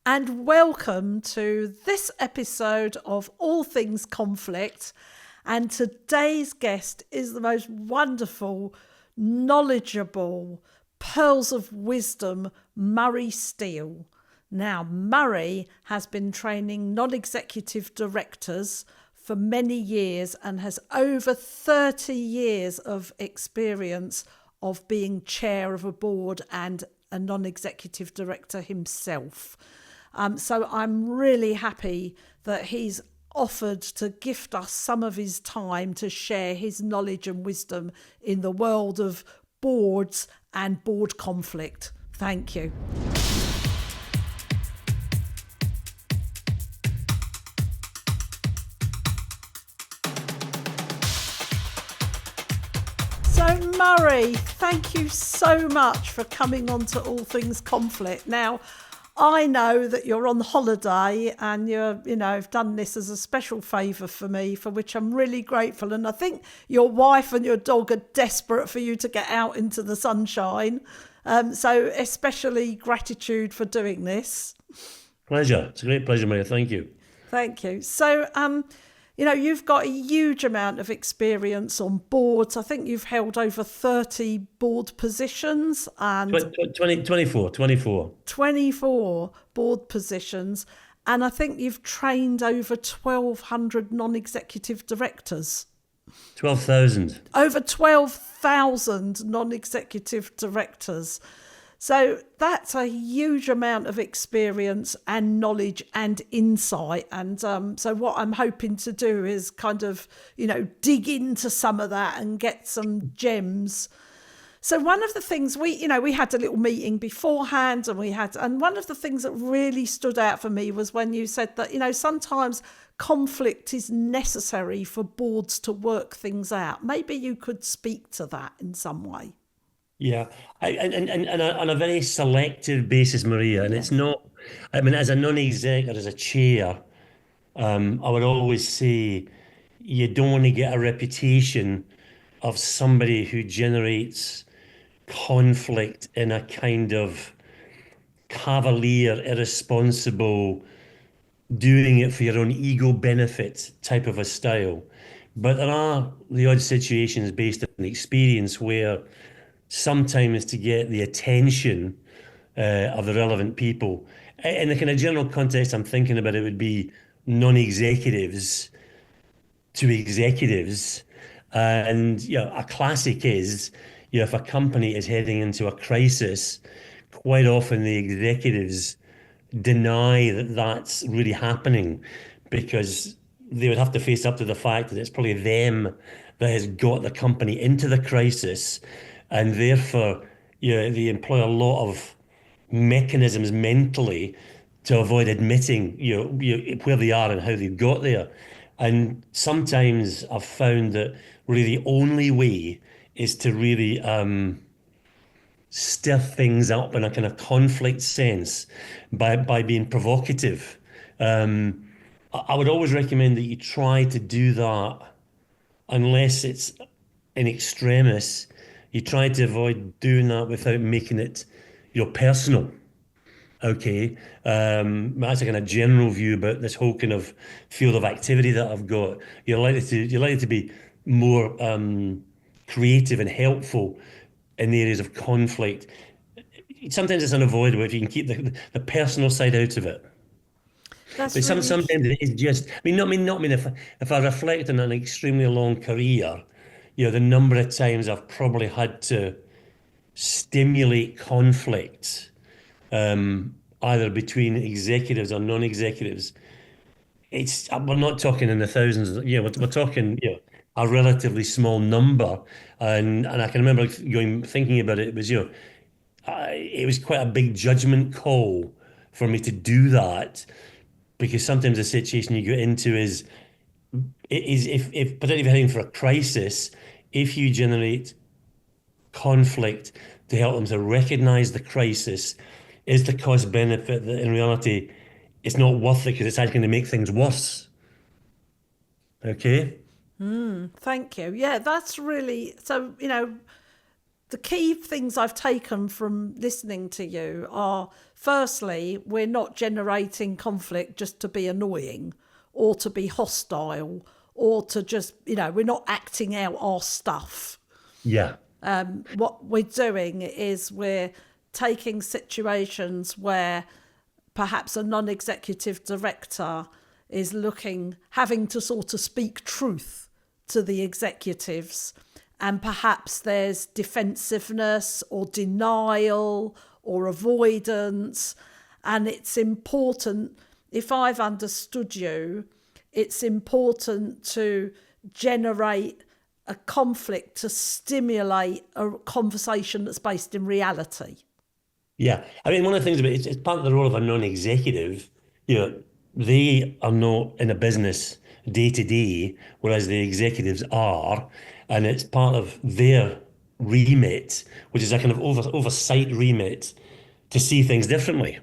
and welcome to this episode of All Things Conflict. And today's guest is the most wonderful, knowledgeable, pearls of wisdom, Murray Steele. Now, Murray has been training non-executive directors for many years and has over 30 years of experience of being chair of a board and a non-executive director himself. So I'm really happy that he's offered to gift us some of his time to share his knowledge and wisdom in the world of boards and board conflict. Thank you. So Murray, thank you so much for coming on to All Things Conflict. Now, I know that you're on holiday and you've done this as a special favour for me, for which I'm really grateful. And I think your wife and your dog are desperate for you to get out into the sunshine. So especially gratitude for doing this. Pleasure. It's a great pleasure, Maria. Thank you. Thank you. So, you've got a huge amount of experience on boards. I think you've held over 30 board positions and 24 board positions. And I think you've trained over 1,200 non-executive directors. 12,000. Over 12,000 non-executive directors. So that's a huge amount of experience and knowledge and insight. And so what I'm hoping to do is kind of, dig into some of that and get some gems. So one of the things we had a little meeting beforehand and one of the things that really stood out for me was when you said that, sometimes conflict is necessary for boards to work things out. Maybe you could speak to that in some way. Yeah, and on a very selective basis, Maria. And Yeah. it's not, as a non-exec or as a chair, I would always say you don't want to get a reputation of somebody who generates conflict in a kind of cavalier, irresponsible, doing it for your own ego benefit type of a style. But there are the odd situations based on experience where sometimes to get the attention of the relevant people. In the kind of general context I'm thinking about, it would be non-executives to executives. And a classic is, if a company is heading into a crisis, quite often the executives deny that that's really happening because they would have to face up to the fact that it's probably them that has got the company into the crisis, and therefore they employ a lot of mechanisms mentally to avoid admitting where they are and how they've got there. And sometimes I've found that really the only way is to really stir things up in a kind of conflict sense by being provocative. I would always recommend that you try to do that unless it's in extremis. You try to avoid doing that without making it personal. Okay, that's a kind of general view about this whole kind of field of activity that I've got. You're likely to be more creative and helpful in the areas of conflict. Sometimes it's unavoidable if you can keep the personal side out of it. That's But really sometimes it's just. Not mean if I reflect on an extremely long career, the number of times I've probably had to stimulate conflict, either between executives or non-executives. We're not talking in the thousands. We're talking a relatively small number, and I can remember thinking about it. It was it was quite a big judgment call for me to do that, because sometimes the situation you get into is if particularly if you're heading for a crisis, if you generate conflict to help them to recognize the crisis, is the cost benefit that in reality it's not worth it because it's actually going to make things worse. Okay. Thank you. Yeah, that's really so. The key things I've taken from listening to you are firstly, we're not generating conflict just to be annoying or to be hostile or to just, we're not acting out our stuff. Yeah. What we're doing is we're taking situations where perhaps a non-executive director is having to sort of speak truth to the executives, and perhaps there's defensiveness or denial or avoidance. And it's important, if I've understood you, it's important to generate a conflict to stimulate a conversation that's based in reality. Yeah. I mean, one of the things about it's part of the role of a non-executive, you know, they are not in a business day to day, whereas the executives are, and it's part of their remit, which is a kind of oversight remit to see things differently.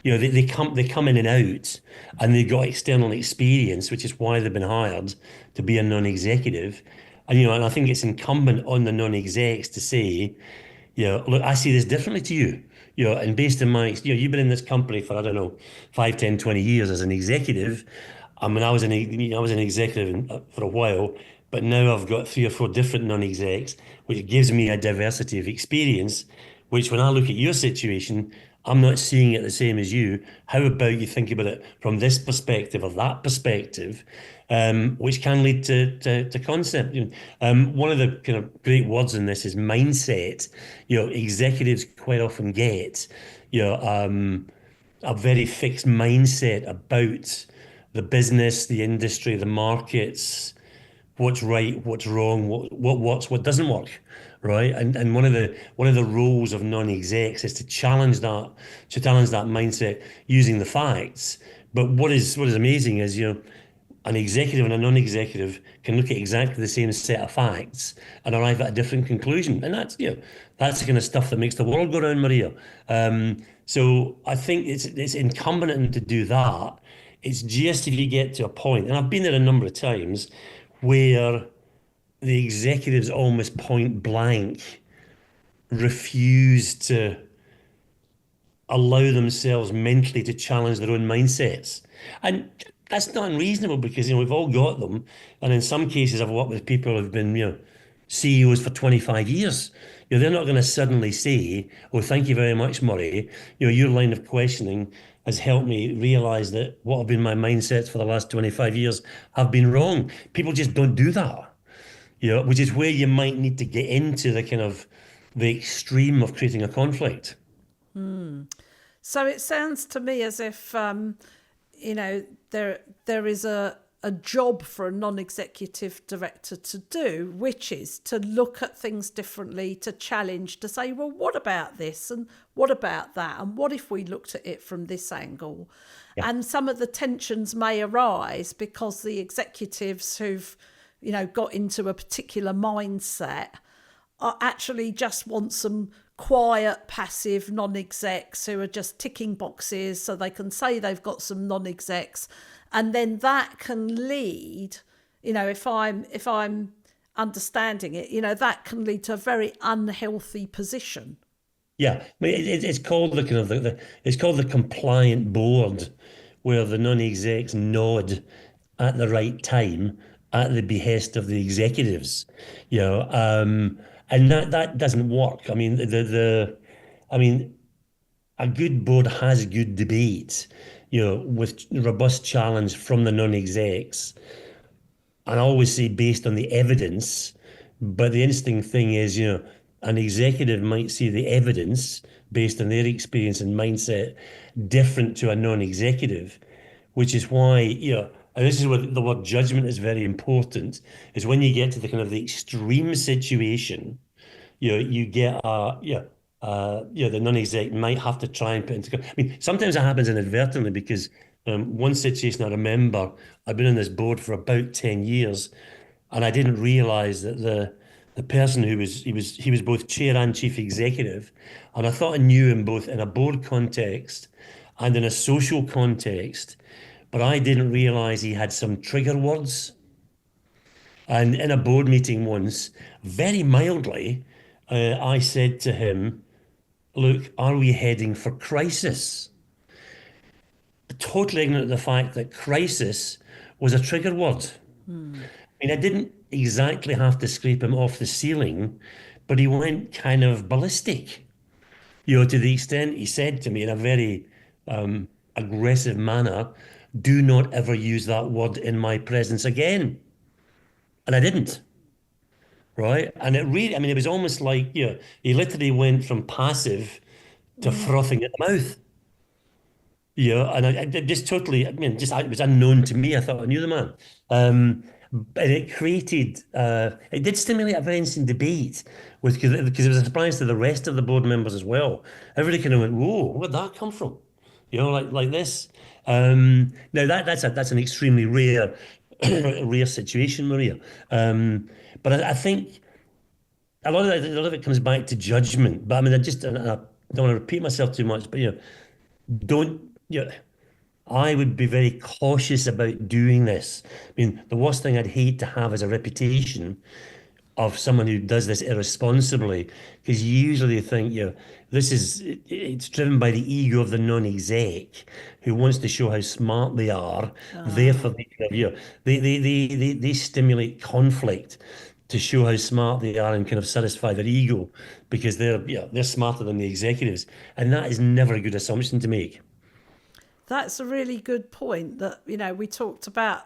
They come in and out, and they've got external experience, which is why they've been hired to be a non-executive. And I think it's incumbent on the non-execs to say, look, I see this differently to you. And based on you've been in this company for, I don't know, 5, 10, 20 years as an executive. I mean, I was an executive for a while, but now I've got 3 or 4 different non-execs, which gives me a diversity of experience, which when I look at your situation, I'm not seeing it the same as you. How about you think about it from this perspective or that perspective, which can lead to concept. One of the kind of great words in this is mindset. Executives quite often get, a very fixed mindset about the business, the industry, the markets, what's right, what's wrong, what works, what doesn't work, right? And one of the roles of non-execs is to challenge that mindset using the facts. But what is amazing is, an executive and a non-executive can look at exactly the same set of facts and arrive at a different conclusion. And that's the kind of stuff that makes the world go round, Maria. So I think it's incumbent on them to do that. It's just if you get to a point, and I've been there a number of times, where the executives almost point blank refuse to allow themselves mentally to challenge their own mindsets. And that's not unreasonable because, we've all got them. And in some cases, I've worked with people who've been, CEOs for 25 years. They're not going to suddenly say, "Oh, thank you very much, Murray. Your line of questioning has helped me realize that what have been my mindsets for the last 25 years have been wrong." People just don't do that, which is where you might need to get into the kind of the extreme of creating a conflict. So it sounds to me as if there is a job for a non-executive director to do, which is to look at things differently, to challenge, to say, well, what about this and what about that, and what if we looked at it from this angle? Yeah. And some of the tensions may arise because the executives who've got into a particular mindset are actually just want some quiet, passive non-execs who are just ticking boxes so they can say they've got some non-execs. And then that can lead, if I'm understanding it, that can lead to a very unhealthy position. Yeah, I mean, it's called the kind of it's called the compliant board, where the non-execs nod at the right time at the behest of the executives, and that doesn't work. I mean, I mean, a good board has good debate, with robust challenge from the non-execs, and I always say based on the evidence. But the interesting thing is, an executive might see the evidence based on their experience and mindset different to a non-executive, which is why, and this is where the word judgment is very important, is when you get to the kind of the extreme situation, you get the non-exec might have to try and put into. I mean, sometimes it happens inadvertently because one situation I remember, I've been on this board for about 10 years, and I didn't realize that the person he was both chair and chief executive, and I thought I knew him both in a board context and in a social context, but I didn't realize he had some trigger words. And in a board meeting once, very mildly, I said to him, look, are we heading for crisis? Totally ignorant of the fact that crisis was a trigger word. I mean, I didn't exactly have to scrape him off the ceiling, but he went kind of ballistic, to the extent he said to me in a very aggressive manner, do not ever use that word in my presence again. And I didn't, right? And it really, I mean, it was almost like, he literally went from passive to frothing at the mouth. And I just totally, I mean, it was unknown to me. I thought I knew the man. And it created, it did stimulate a very interesting debate because it was a surprise to the rest of the board members as well. Everybody kind of went, whoa, where'd that come from? Like this. Now that's an extremely rare, rare situation, Maria. But I think a lot of it comes back to judgment. But I mean, I don't want to repeat myself too much, but don't, I would be very cautious about doing this. I mean, the worst thing I'd hate to have is a reputation of someone who does this irresponsibly, because you usually think, it's driven by the ego of the non-exec who wants to show how smart they are. Therefore, they stimulate conflict to show how smart they are and kind of satisfy their ego because they're smarter than the executives, and that is never a good assumption to make. That's a really good point that, we talked about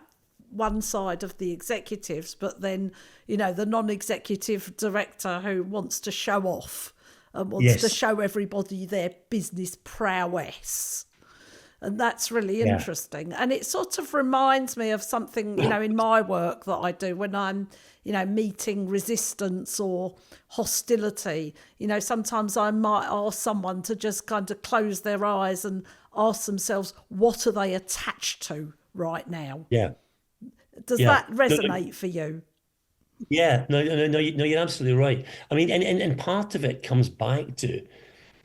one side of the executives, but then, the non-executive director who wants to show off and wants to Yes. show everybody their business prowess. And that's really Yeah. interesting. And it sort of reminds me of something, in my work that I do when I'm, meeting resistance or hostility. Sometimes I might ask someone to just kind of close their eyes and ask themselves, what are they attached to right now? Yeah. Does Yeah. that No, no, resonate for you? yeah. No, no, no, no, you're absolutely right. I mean, and part of it comes back to,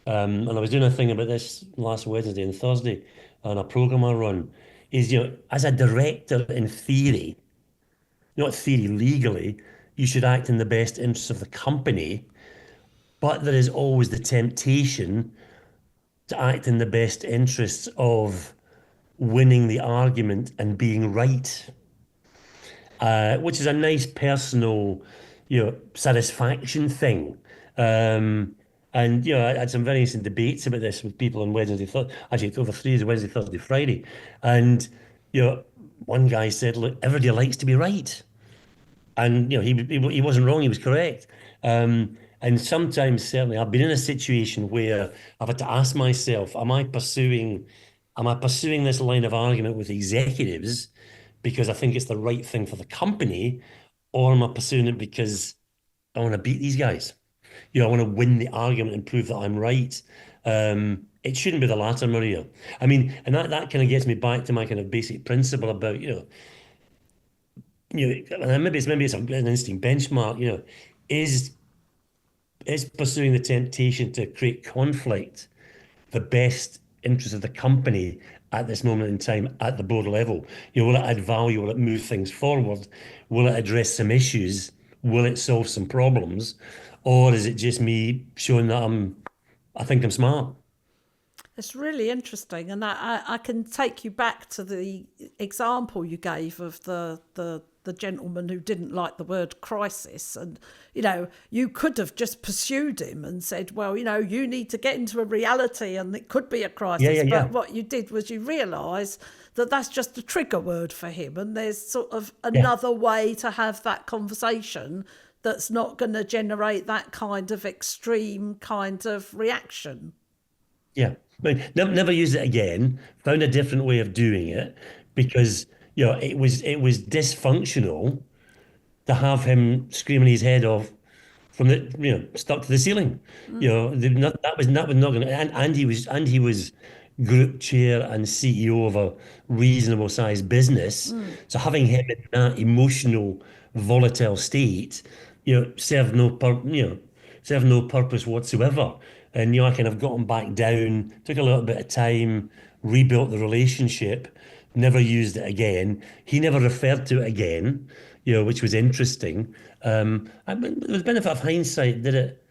and I was doing a thing about this last Wednesday and Thursday on a program I run, is, as a director in theory, not theory legally, you should act in the best interests of the company, but there is always the temptation to act in the best interests of winning the argument and being right, which is a nice personal, satisfaction thing. And I had some very interesting debates about this with people on Wednesday, actually over 3 days, Wednesday, Thursday, Friday, and you know, one guy said, "Look, everybody likes to be right," and he wasn't wrong; he was correct. And sometimes, certainly, I've been in a situation where I've had to ask myself, am I pursuing this line of argument with executives because I think it's the right thing for the company, or am I pursuing it because I want to beat these guys? I want to win the argument and prove that I'm right. It shouldn't be the latter, Maria. I mean, and that kind of gets me back to my kind of basic principle about, and maybe it's an interesting benchmark, is is pursuing the temptation to create conflict the best interest of the company at this moment in time at the board level? Will it add value? Will it move things forward? Will it address some issues? Will it solve some problems? Or is it just me showing that I think I'm smart? It's really interesting, and I can take you back to the example you gave of the gentleman who didn't like the word crisis, and you could have just pursued him and said, well, you need to get into a reality, and it could be a Yeah, crisis. yeah, But yeah, what you did was you realise that that's just a trigger word for him, and there's sort of yeah, another way to have that conversation that's not going to generate that kind of extreme kind of reaction. yeah. I mean, never use it again. Found a different way of doing it because it was dysfunctional to have him screaming his head off from the stuck to the ceiling. That was not going to. And he was group chair and CEO of a reasonable sized business. So having him in that emotional, volatile state, served no purpose whatsoever. And I kind of got him back down. Took a little bit of time, rebuilt the relationship. Never used it again. He never referred to it again, which was interesting. I mean, with the benefit of hindsight, did it?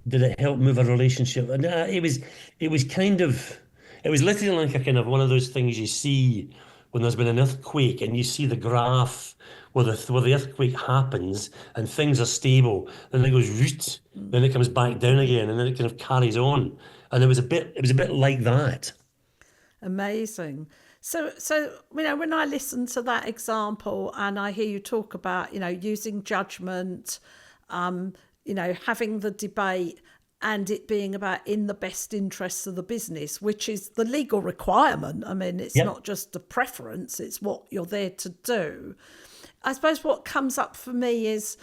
Did it help move a relationship? And it was kind of, it was literally like a kind of one of those things you see when there's been an earthquake and you see the graph where the earthquake happens and things are stable, then it goes root, then it comes back down again, and then it kind of carries on. And it was a bit like that. Amazing. So when I listen to that example and I hear you talk about, using judgment, having the debate and it being about in the best interests of the business, which is the legal requirement. I mean, it's Yep. not just a preference, it's what you're there to do. I suppose what comes up for me is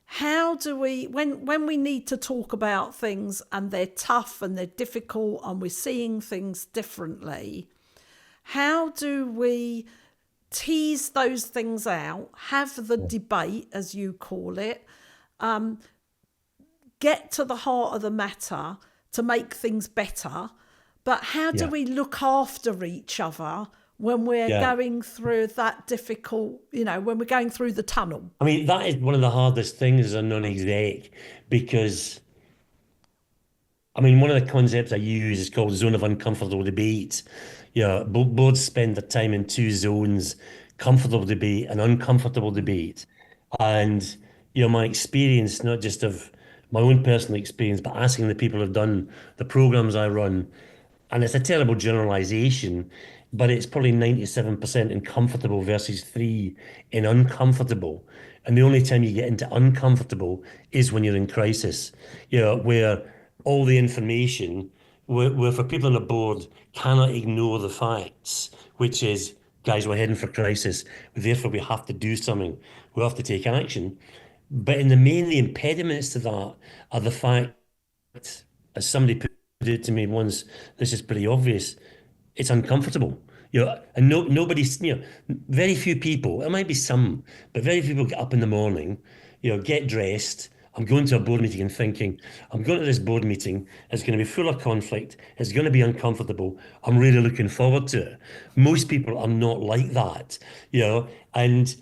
how do we when we need to talk about things and they're tough and they're difficult and we're seeing things differently, how do we tease those things out, have the debate, as you call it, get to the heart of the matter to make things better? But how do Yeah. we look after each other when we're Yeah. going through that difficult, when we're going through the tunnel? I mean, that is one of the hardest things as a non-exec because I mean, one of the concepts I use is called zone of uncomfortable debate. Yeah, boards spend their time in two zones, comfortable debate and uncomfortable debate. And, my experience, not just of my own personal experience, but asking the people who've done the programs I run, and it's a terrible generalization, but it's probably 97% in comfortable versus 3 in uncomfortable. And the only time you get into uncomfortable is when you're in crisis, where all the information, where for people on the board cannot ignore the facts, which is, guys, we're heading for crisis, therefore we have to do something, we have to take action. But in the main, the impediments to that are the fact, as somebody put it to me once, this is pretty obvious. It's uncomfortable. And nobody's, very few people, there might be some, but very few people get up in the morning, get dressed. I'm going to a board meeting and thinking, I'm going to this board meeting. It's going to be full of conflict. It's going to be uncomfortable. I'm really looking forward to it. Most people are not like that, and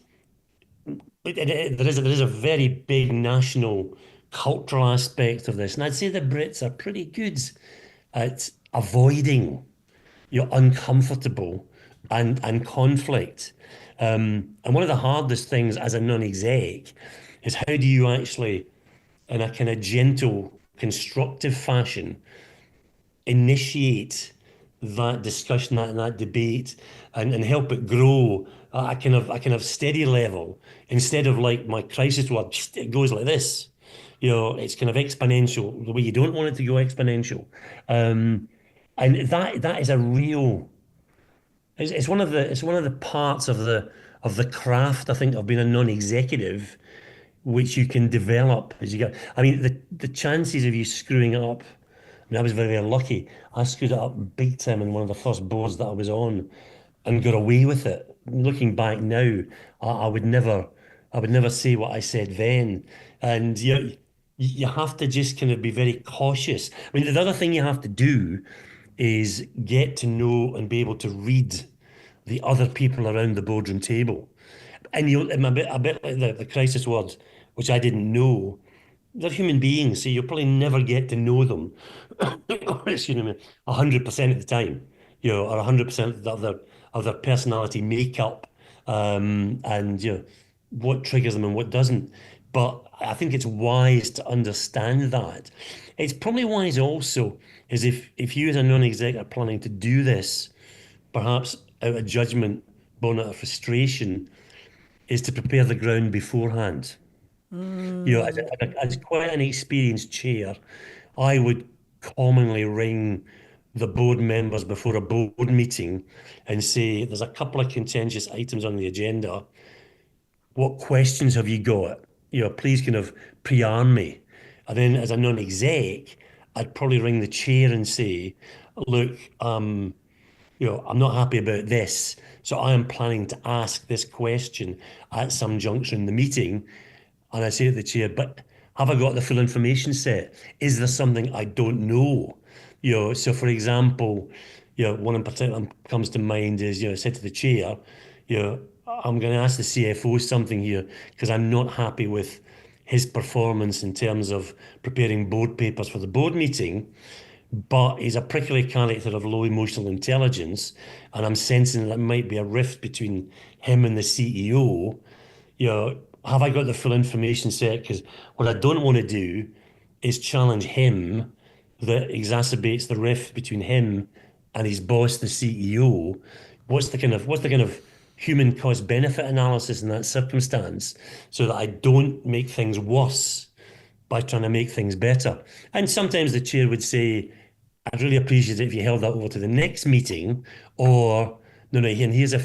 there is a very big national cultural aspect of this. And I'd say the Brits are pretty good at avoiding uncomfortable and conflict. And one of the hardest things as a non-exec is how do you actually, in a kind of gentle, constructive fashion, initiate that discussion, that debate, and help it grow at a kind of steady level instead of like my crisis word, it goes like this. It's kind of exponential, the way you don't want it to go exponential. And that is a real it's one of the parts of the craft, I think, of being a non-executive, which you can develop as you go. I mean, the chances of you screwing it up. I mean, I was very, very lucky. I screwed it up big time in one of the first boards that I was on, and got away with it. Looking back now, I I would never say what I said then. And you have to just kind of be very cautious. I mean, the other thing you have to do is get to know and be able to read the other people around the boardroom table. And a bit like the crisis words, which I didn't know. They're human beings, so you'll probably never get to know them, excuse me, 100% of the time, or 100% of their personality makeup, and what triggers them and what doesn't. But I think it's wise to understand that. It's probably wise also is if you as a non-exec are planning to do this, perhaps out of judgment, born out of frustration, is to prepare the ground beforehand. As quite an experienced chair, I would commonly ring the board members before a board meeting and say, there's a couple of contentious items on the agenda. What questions have you got? Please kind of pre-arm me. And then as a non-exec, I'd probably ring the chair and say, look, I'm not happy about this. So I am planning to ask this question at some juncture in the meeting. And I say to the chair, but have I got the full information set? Is there something I don't know? So for example, one in particular comes to mind is, I said to the chair, I'm going to ask the CFO something here because I'm not happy with his performance in terms of preparing board papers for the board meeting, but he's a prickly character of low emotional intelligence, and I'm sensing that there might be a rift between him and the CEO. You know, have I got the full information set? Because what I don't want to do is challenge him that exacerbates the rift between him and his boss, the CEO. What's the kind of human cost benefit analysis in that circumstance so that I don't make things worse by trying to make things better? And sometimes the chair would say, I'd really appreciate it if you held that over to the next meeting, or no, no. And here's a,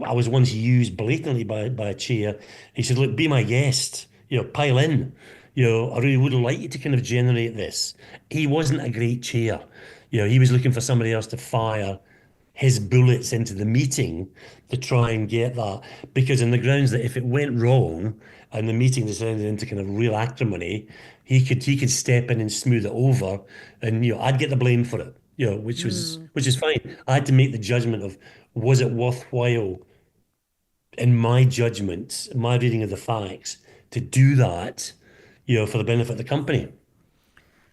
I was once used blatantly by a chair. He said, "Look, be my guest. Pile in. I really would like you to kind of generate this." He wasn't a great chair. He was looking for somebody else to fire his bullets into the meeting to try and get that. Because on the grounds that if it went wrong and the meeting descended into kind of real acrimony, he could step in and smooth it over, and I'd get the blame for it. Which is fine. I had to make the judgment of, was it worthwhile in my judgment, my reading of the facts, to do that, for the benefit of the company.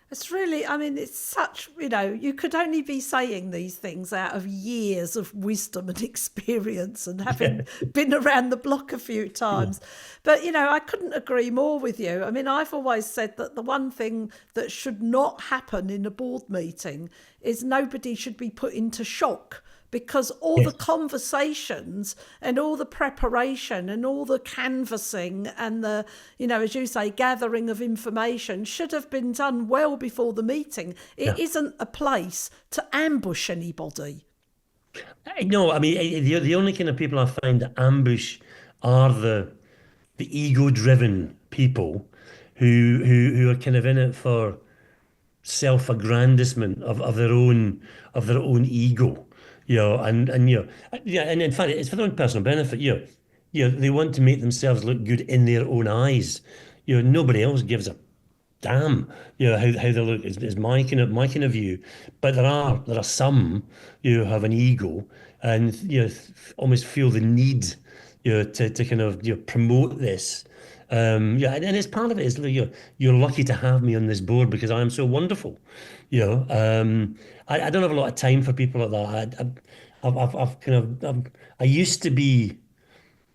It's really, I mean, it's such, you could only be saying these things out of years of wisdom and experience and Yeah. having been around the block a few times. But, I couldn't agree more with you. I mean, I've always said that the one thing that should not happen in a board meeting is nobody should be put into shock, because all the Yes. conversations and all the preparation and all the canvassing and the, as you say, gathering of information should have been done well before the meeting. It Yeah. isn't a place to ambush anybody. No, I mean, the only kind of people I find that ambush are the ego-driven people who are kind of in it for self-aggrandizement of their own ego, yeah, and in fact, it's for their own personal benefit. They want to make themselves look good in their own eyes. Nobody else gives a damn, how they look is my kind of view. But there are some who have an ego and almost feel the need to kind of promote this. Yeah, and it's part of it is you're lucky to have me on this board because I am so wonderful. I don't have a lot of time for people like that. I've kind of I used to be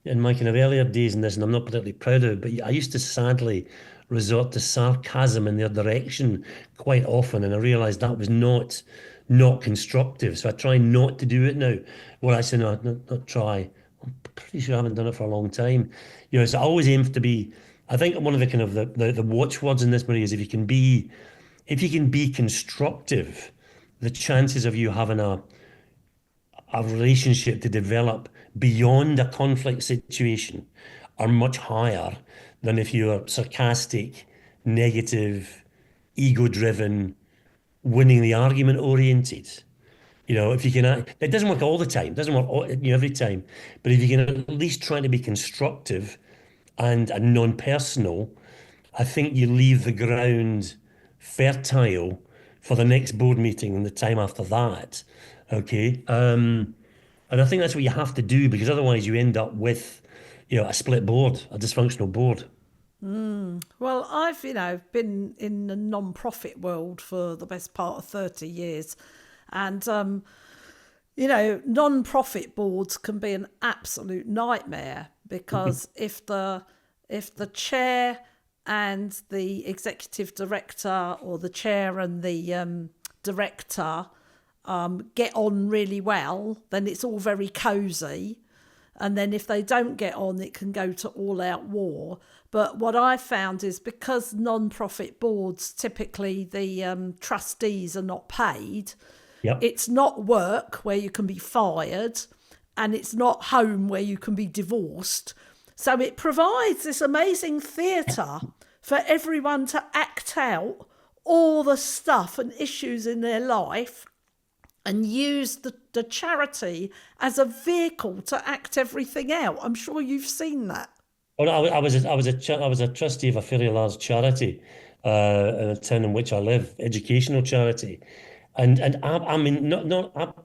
in my kind of earlier days in this, and I'm not particularly proud of it, but I used to sadly resort to sarcasm in their direction quite often, and I realised that was not constructive. So I try not to do it now. Well, I say no, not try. I'm pretty sure I haven't done it for a long time. So I always aim to be. I think one of the kind of the watchwords in this, Marie, is if you can be constructive, the chances of you having a relationship to develop beyond a conflict situation are much higher than if you're sarcastic, negative, ego driven, winning the argument oriented. If you can, it doesn't work all the time, it doesn't work every time, but if you can at least try to be constructive and non-personal, I think you leave the ground fertile for the next board meeting and the time after that. Okay. And I think that's what you have to do because otherwise you end up with, a split board, a dysfunctional board. Well, I've, been in the non-profit world for the best part of 30 years. And, non-profit boards can be an absolute nightmare because if the chair and the executive director or the chair and the director get on really well, then it's all very cosy. And then if they don't get on, it can go to all out war. But what I found is because non-profit boards, typically the trustees are not paid, Yep. it's not work where you can be fired and it's not home where you can be divorced. So it provides this amazing theatre for everyone to act out all the stuff and issues in their life and use the charity as a vehicle to act everything out. I'm sure you've seen that. Well, I was a trustee of a fairly large charity in the town in which I live, educational charity, and I mean not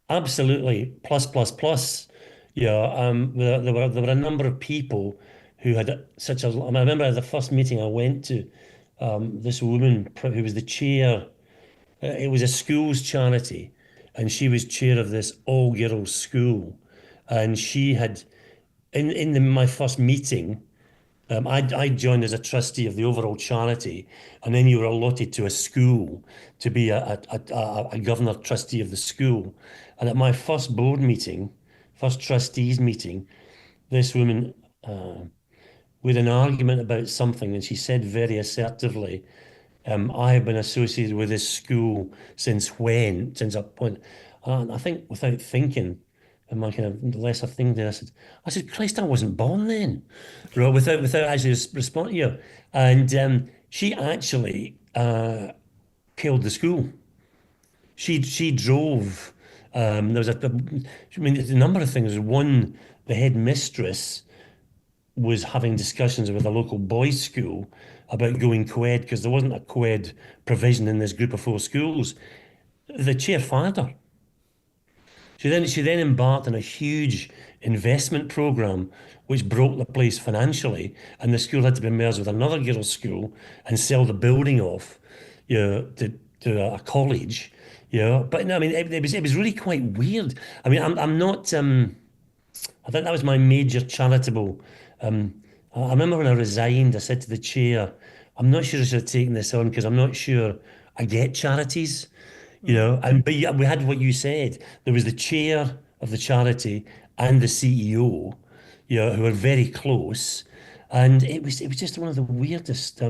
absolutely plus plus plus. There were a number of people who had such a. I remember the first meeting I went to, this woman who was the chair. It was a school's charity, and she was chair of this all-girls school, and she had my first meeting. I joined as a trustee of the overall charity, and then you were allotted to a school to be a governor trustee of the school. And at my first board meeting, first trustees meeting, this woman with an argument about something, and she said very assertively, I have been associated with this school since when? Since a point. And I think without thinking, and my kind of lesser thing there, I said, Christ, I wasn't born then. Right, without actually responding, And she actually killed the school. She drove. There was I mean, there's a number of things. One, the headmistress was having discussions with a local boys' school about going co-ed because there wasn't a co-ed provision in this group of four schools. The chair fired her. She then embarked on a huge investment program which broke the place financially, and the school had to be merged with another girls' school and sell the building off, to a college. But no, I mean it was really quite weird. I mean, I'm not. I think that was my major charitable. I remember when I resigned, I said to the chair, I'm not sure I should have taken this on because I'm not sure I get charities, but yeah, we had what you said. There was the chair of the charity and the CEO, who were very close. And it was just one of the weirdest.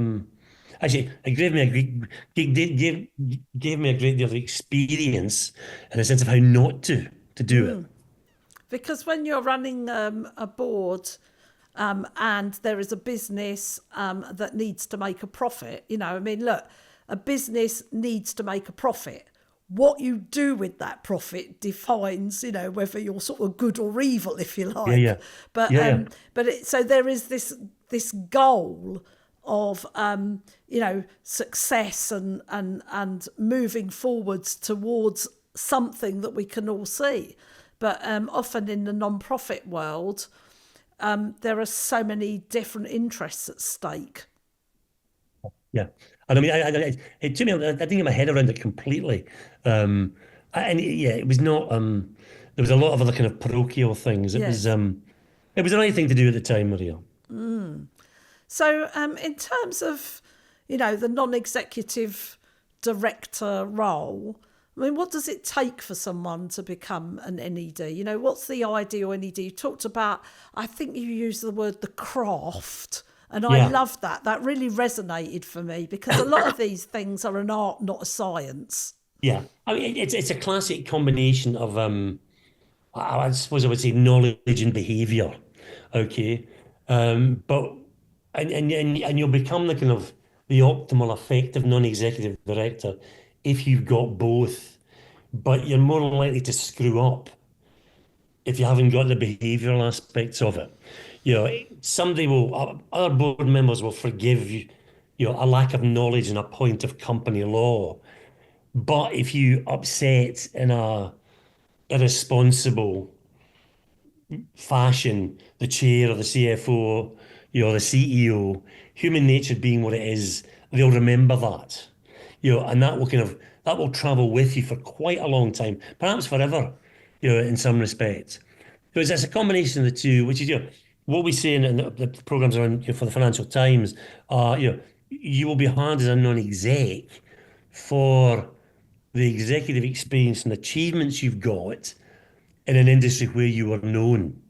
Actually, it gave me a great deal of experience and a sense of how not to do it. Because when you're running a board and there is a business that needs to make a profit, I mean, look, a business needs to make a profit. What you do with that profit defines, whether you're sort of good or evil, if you Yeah, like. yeah, But yeah, yeah. so there is this goal of success and moving forwards towards something that we can all see. But often in the non-profit world, there are so many different interests at stake. Yeah, and I mean, it took me. I didn't get my head around it completely, and yeah, it was not. There was a lot of other kind of parochial things. Yes. It was the right thing to do at the time, Maria. So in terms of, the non-executive director role, I mean, what does it take for someone to become an NED? What's the ideal NED? You talked about, I think you used the word the craft. And I Yeah, love that. That really resonated for me because a lot of these things are an art, not a science. yeah. I mean, it's a classic combination of I suppose I would say knowledge and behavior. Okay, but and you'll become the kind of the optimal, effective non-executive director if you've got both, but you're more likely to screw up if you haven't got the behavioural aspects of it. Somebody other board members will forgive you, a lack of knowledge and a point of company law. But if you upset in a irresponsible fashion the chair or the CFO, the CEO, human nature being what it is, they'll remember that. And that will travel with you for quite a long time, perhaps forever, in some respects. Because it's a combination of the two, which is, what we say in the programs around, for the Financial Times are, you will be hired as a non-exec for the executive experience and achievements you've got in an industry where you are known.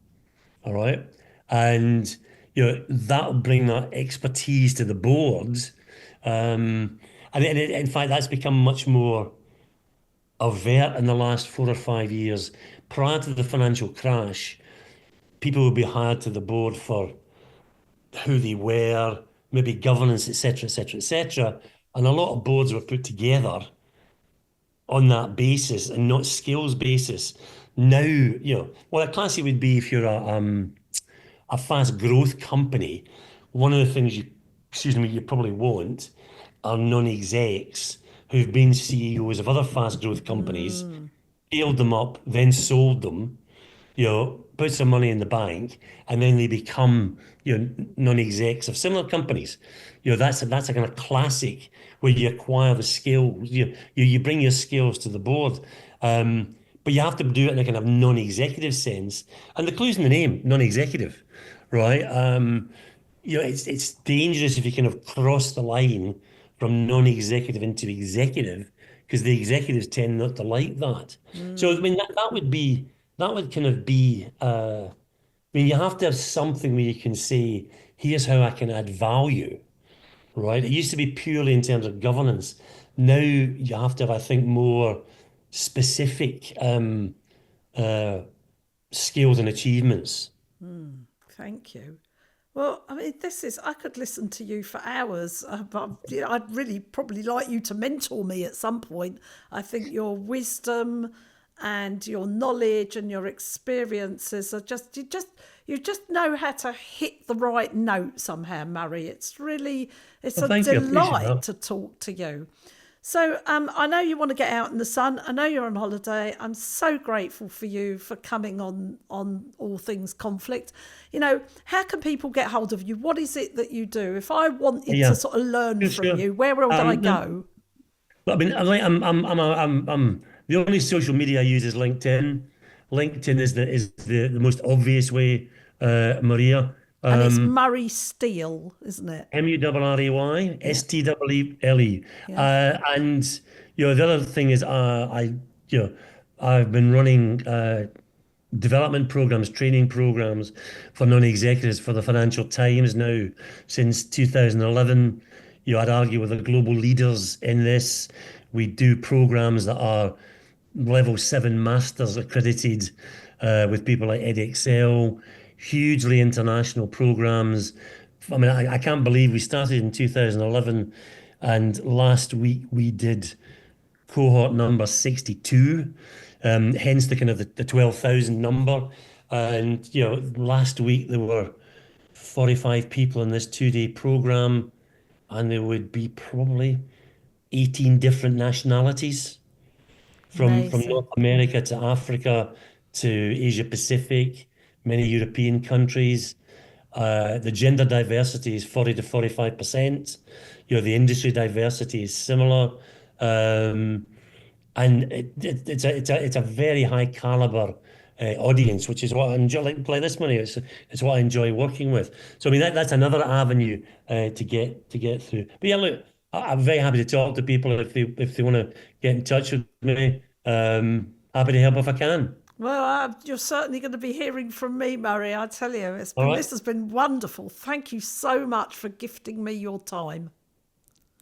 All right. And, that'll bring that expertise to the boards. And in fact, that's become much more overt in the last 4 or 5 years. Prior to the financial crash, people would be hired to the board for who they were, maybe governance, etc., etc., etc. And a lot of boards were put together on that basis and not skills basis. Now, well, a classic would be if you're a fast growth company, one of the things you probably want are non-execs who've been CEOs of other fast growth companies, scaled them up, then sold them, put some money in the bank, and then they become, non-execs of similar companies. That's a kind of classic where you acquire the skills. You bring your skills to the board, but you have to do it in a kind of non-executive sense. And the clue's in the name, non-executive, right? It's dangerous if you kind of cross the line from non-executive into executive, because the executives tend not to like that. So I Mm, mean that would kind of be I mean you have to have something where you can say, here's how I can add value, right? It used to be purely in terms of governance. Now you have to have, I think, more specific skills and achievements. thank you. Well, I mean, I could listen to you for hours, but I'd really probably like you to mentor me at some point. I think your wisdom and your knowledge and your experiences are you just know how to hit the right note somehow, Murray. It's Well, a thank you. I appreciate delight that. to talk to you. So I know you want to get out in the sun. I know you're on holiday. I'm so grateful for you for coming on All Things Conflict. How can people get hold of you? What is it that you do? If I wanted to Yeah, sort of learn sure, from sure. you, where would I No, go? but I mean, I'm the only social media I use is LinkedIn. LinkedIn is the most obvious way, Maria. And it's Um, Murray Steele, isn't it? Murray Yeah, Steele. yeah. And the other thing is, you know I've been running development programs, training programs for non-executives for the Financial Times now since 2011. I'd argue with the global leaders in this. We do programs that are level 7 masters accredited, with people like EdXL, hugely international programs. I mean, I can't believe we started in 2011, and last week we did cohort number 62, hence the kind of the 12,000 number. And, last week there were 45 people in this 2-day program, and there would be probably 18 different nationalities from Amazing. North America to Africa to Asia Pacific, many European countries. The gender diversity is 40 to 45%. The industry diversity is similar. Um, and it's a very high caliber audience, which is what I enjoy. Like this money, it's what I enjoy working with. So I mean that's another avenue to get through. But yeah, look, I'm very happy to talk to people if they want to get in touch with me. Happy to help if I can. Well, you're certainly going to be hearing from me, Murray. I tell you, All right, this has been wonderful. Thank you so much for gifting me your time.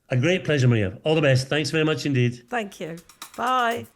a great pleasure, Maria. All the best. Thanks very much indeed. Thank you. Bye.